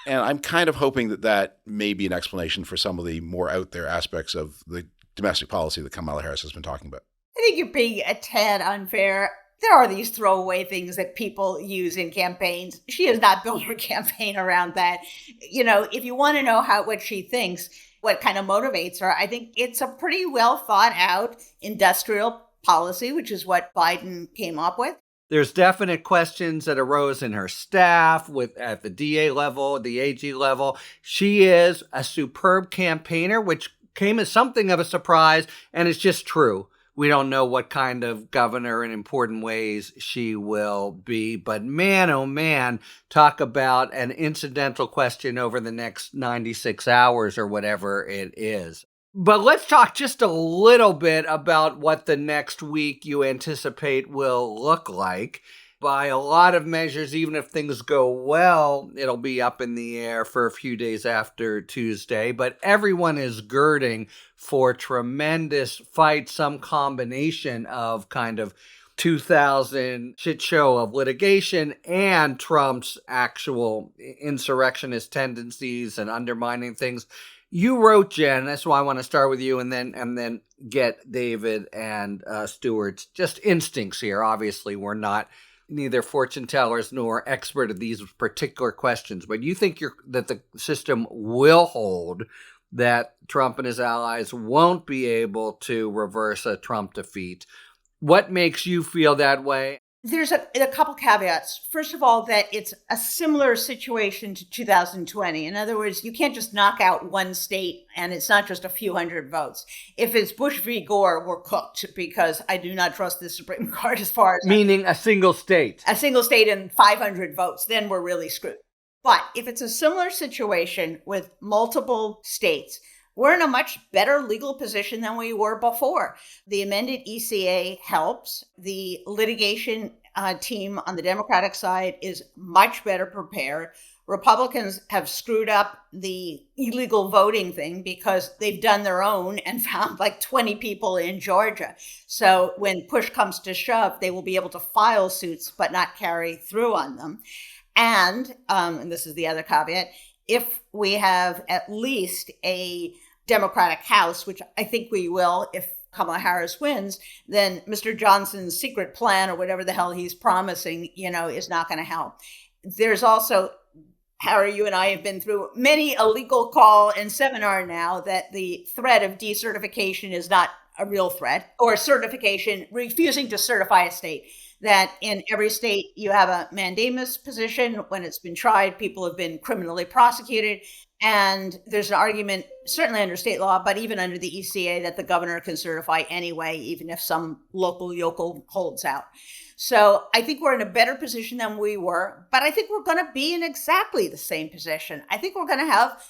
S5: And I'm kind of hoping that may be an explanation for some of the more out there aspects of the domestic policy that Kamala Harris has been talking about.
S4: I think you're being a tad unfair. There are these throwaway things that people use in campaigns. She has not built her campaign around that. If you want to know what she thinks, what kind of motivates her, I think it's a pretty well thought out industrial policy, which is what Biden came up with.
S2: There's definite questions that arose in her staff at the DA level, the AG level. She is a superb campaigner, which came as something of a surprise, and it's just true. We don't know what kind of governor in important ways she will be, but man, oh man, talk about an incidental question over the next 96 hours or whatever it is. But let's talk just a little bit about what the next week you anticipate will look like. By a lot of measures, even if things go well, it'll be up in the air for a few days after Tuesday. But everyone is girding for tremendous fight, some combination of kind of 2000 shit show of litigation and Trump's actual insurrectionist tendencies and undermining things. You wrote, Jen, that's why I want to start with you and then get David and Stuart's just instincts here. Obviously, we're not neither fortune tellers nor expert at these particular questions, but you think that the system will hold, that Trump and his allies won't be able to reverse a Trump defeat. What makes you feel that way?
S4: There's a couple caveats. First of all, that it's a similar situation to 2020. In other words, you can't just knock out one state and it's not just a few hundred votes. If it's Bush v. Gore, we're cooked, because I do not trust the Supreme Court as far as...
S2: Meaning a single state.
S4: A single state and 500 votes, then we're really screwed. But if it's a similar situation with multiple states, we're in a much better legal position than we were before. The amended ECA helps. The litigation team on the Democratic side is much better prepared. Republicans have screwed up the illegal voting thing because they've done their own and found like 20 people in Georgia. So when push comes to shove, they will be able to file suits but not carry through on them. And this is the other caveat, if we have at least a Democratic House, which I think we will if Kamala Harris wins, then Mr. Johnson's secret plan or whatever the hell he's promising, is not going to help. There's also, Harry, you and I have been through many a legal call and seminar now that the threat of decertification is not a real threat, or certification, refusing to certify a state. That in every state you have a mandamus position. When it's been tried, people have been criminally prosecuted. And there's an argument, certainly under state law, but even under the ECA, that the governor can certify anyway, even if some local yokel holds out. So I think we're in a better position than we were, but I think we're going to be in exactly the same position. I think we're going to have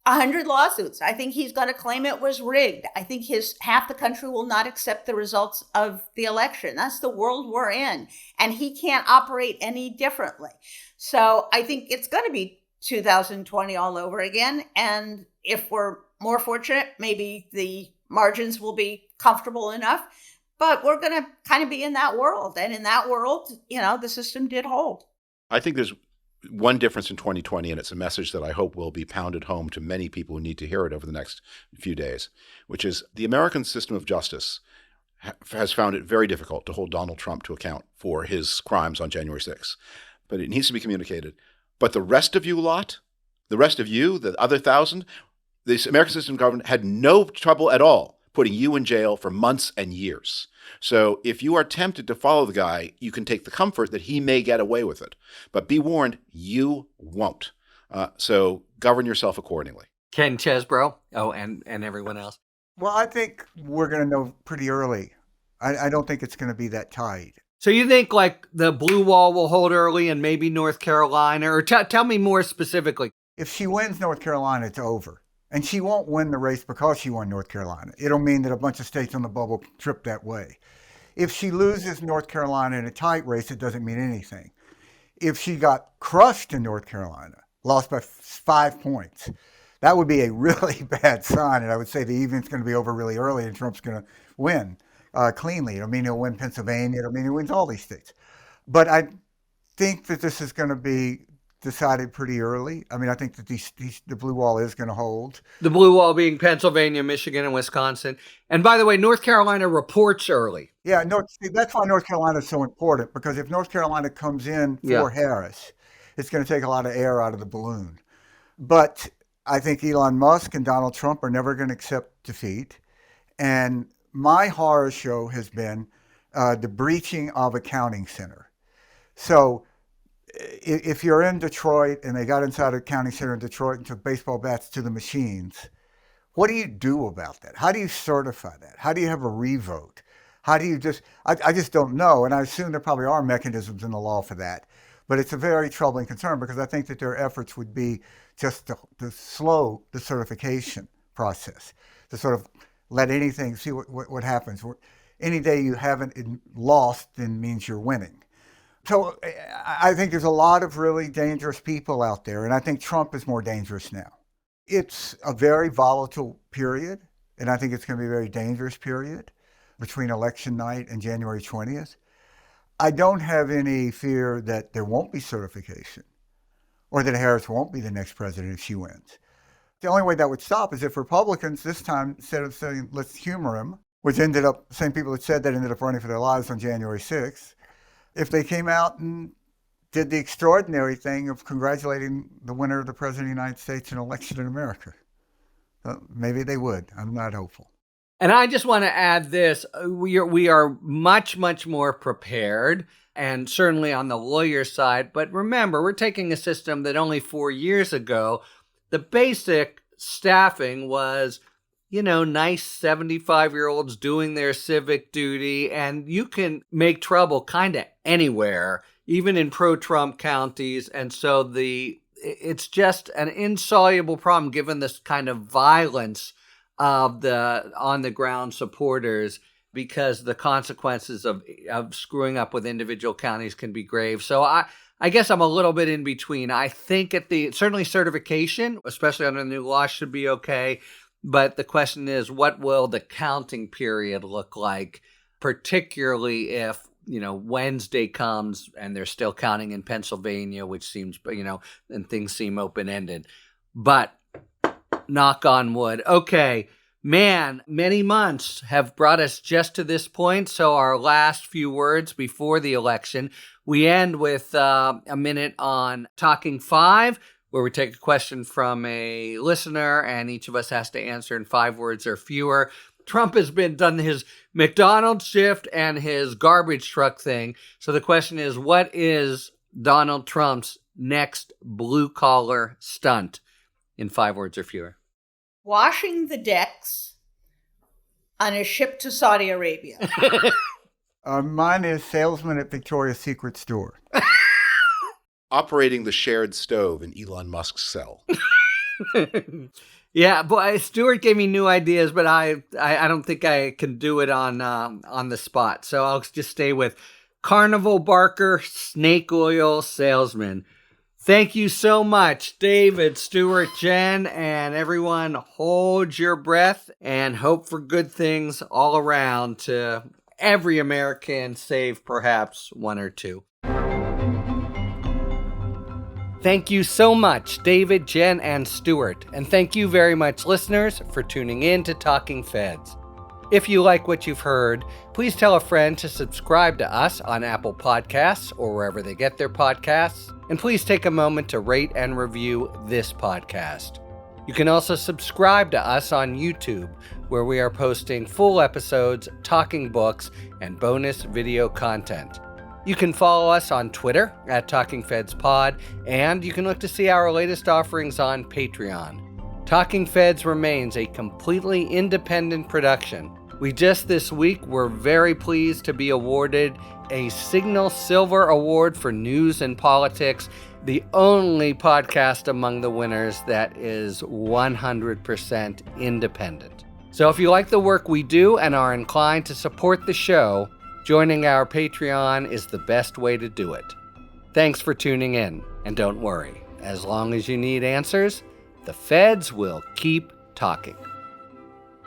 S4: 100 lawsuits. I think he's going to claim it was rigged. I think half the country will not accept the results of the election. That's the world we're in. And he can't operate any differently. So I think it's going to be 2020 all over again. And if we're more fortunate, maybe the margins will be comfortable enough. But we're going to kind of be in that world. And in that world, the system did hold.
S5: I think there's one difference in 2020, and it's a message that I hope will be pounded home to many people who need to hear it over the next few days, which is the American system of justice has found it very difficult to hold Donald Trump to account for his crimes on January 6th. But it needs to be communicated. But the rest of you lot, the rest of you, the other 1,000, this American system of government had no trouble at all putting you in jail for months and years. So if you are tempted to follow the guy, you can take the comfort that he may get away with it. But be warned, you won't. So govern yourself accordingly.
S2: Ken Chesbro. Oh, and everyone else.
S3: Well, I think we're going to know pretty early. I don't think it's going to be that tight.
S2: So you think like the blue wall will hold early and maybe North Carolina? Or tell me more specifically.
S3: If she wins North Carolina, it's over. And she won't win the race because she won North Carolina. It'll mean that a bunch of states on the bubble trip that way. If she loses North Carolina in a tight race, it doesn't mean anything. If she got crushed in North Carolina, lost by 5 points, that would be a really bad sign. And I would say the evening's going to be over really early and Trump's going to win cleanly. It'll mean he'll win Pennsylvania. It'll mean he wins all these states. But I think that this is going to be decided pretty early. I mean, I think that the blue wall is going to hold.
S2: The blue wall being Pennsylvania, Michigan, and Wisconsin. And by the way, North Carolina reports early.
S3: Yeah, that's why North Carolina is so important, because if North Carolina comes in for Harris, it's going to take a lot of air out of the balloon. But I think Elon Musk and Donald Trump are never going to accept defeat. And my horror show has been the breaching of a counting center. So if you're in Detroit and they got inside a counting center in Detroit and took baseball bats to the machines, what do you do about that? How do you certify that? How do you have a revote? How do you I just don't know. And I assume there probably are mechanisms in the law for that. But it's a very troubling concern, because I think that their efforts would be just to slow the certification process, to sort of let anything, see what happens. Any day you haven't lost then means you're winning. So I think there's a lot of really dangerous people out there, and I think Trump is more dangerous now. It's a very volatile period, and I think it's going to be a very dangerous period between election night and January 20th. I don't have any fear that there won't be certification or that Harris won't be the next president if she wins. The only way that would stop is if Republicans this time, instead of saying, let's humor him, which ended up, the same people that said that ended up running for their lives on January 6th, if they came out and did the extraordinary thing of congratulating the winner of the President of the United States in an election in America. Maybe they would. I'm not hopeful.
S2: And I just want to add this. We are much, much more prepared, and certainly on the lawyer side. But remember, we're taking a system that only 4 years ago, the basic staffing was, nice 75-year-olds doing their civic duty, and you can make trouble kind of anywhere, even in pro-Trump counties. And so it's just an insoluble problem given this kind of violence of the on-the-ground supporters, because the consequences of screwing up with individual counties can be grave. So I guess I'm a little bit in between. I think certainly certification, especially under the new law, should be okay. But the question is, what will the counting period look like, particularly if, Wednesday comes and they're still counting in Pennsylvania, which seems, and things seem open-ended. But knock on wood. Okay, man, many months have brought us just to this point. So our last few words before the election, we end with a minute on Talking Five, where we take a question from a listener and each of us has to answer in 5 words or fewer. Trump has done his McDonald's shift and his garbage truck thing. So the question is, what is Donald Trump's next blue-collar stunt in 5 words or fewer?
S4: Washing the decks on a ship to Saudi Arabia.
S3: Mine is salesman at Victoria's Secret store.
S5: Operating the shared stove in Elon Musk's cell.
S2: Yeah, boy, Stuart gave me new ideas, but I don't think I can do it on the spot. So I'll just stay with carnival barker, snake oil salesman. Thank you so much, David, Stuart, Jen, and everyone. Hold your breath and hope for good things all around to every American, save perhaps one or two. Thank you so much, David, Jen, and Stuart. And thank you very much, listeners, for tuning in to Talking Feds. If you like what you've heard, please tell a friend to subscribe to us on Apple Podcasts or wherever they get their podcasts. And please take a moment to rate and review this podcast. You can also subscribe to us on YouTube, where we are posting full episodes, talking books, and bonus video content. You can follow us on Twitter at TalkingFedsPod, and you can look to see our latest offerings on Patreon. Talking Feds remains a completely independent production. We just this week were very pleased to be awarded a Signal Silver Award for News and Politics, the only podcast among the winners that is 100% independent. So if you like the work we do and are inclined to support the show, joining our Patreon is the best way to do it. Thanks for tuning in, and don't worry, as long as you need answers, the Feds will keep talking.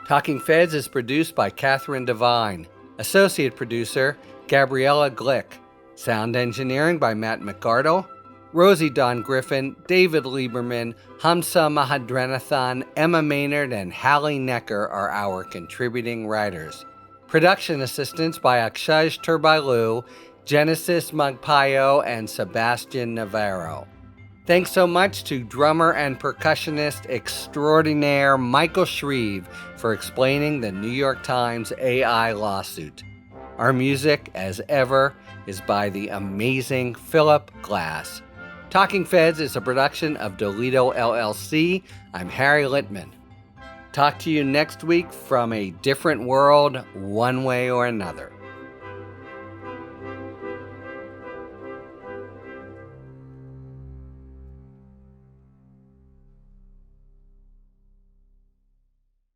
S2: Talking Feds is produced by Catherine Devine, associate producer Gabriella Glick, sound engineering by Matt McArdle, Rosie Don Griffin, David Lieberman, Hamza Mahadranathan, Emma Maynard, and Hallie Necker are our contributing writers. Production assistance by Akshaj Turbailu, Genesis Magpayo, and Sebastian Navarro. Thanks so much to drummer and percussionist extraordinaire Michael Shreve for explaining the New York Times AI lawsuit. Our music, as ever, is by the amazing Philip Glass. Talking Feds is a production of Dolito LLC. I'm Harry Littman. Talk to you next week from a different world, one way or another.